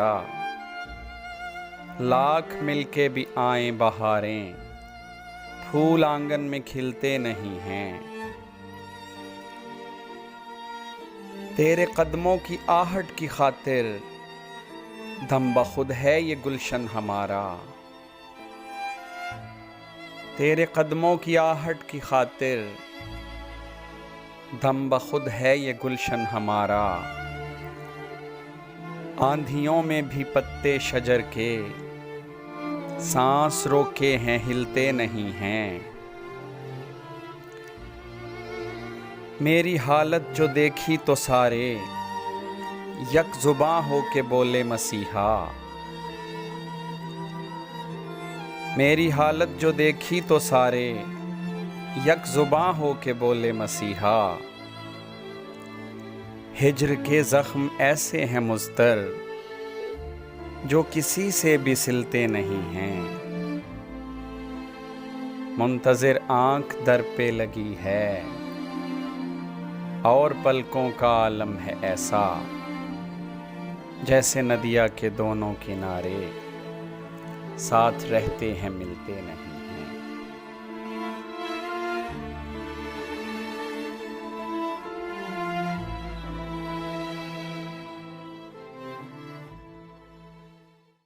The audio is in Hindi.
हमारा। लाख मिलके भी आए बहारें, फूल आंगन में खिलते नहीं हैं। तेरे कदमों की आहट की खातिर दम बखुद है ये गुलशन हमारा। तेरे कदमों की आहट की खातिर दम बखुद है ये गुलशन हमारा। आंधियों में भी पत्ते शजर के सांस रोके हैं, हिलते नहीं हैं। मेरी हालत जो देखी तो सारे यक जुबां हो के बोले मसीहा। मेरी हालत जो देखी तो सारे यक जुबां हो के बोले मसीहा। हिज्र के ज़ख्म ऐसे हैं मुज़तर जो किसी से भी सिलते नहीं हैं। मुंतज़िर आँख दर पे लगी है और पलकों का आलम है ऐसा, जैसे नदिया के दोनों किनारे साथ रहते हैं मिलते नहीं।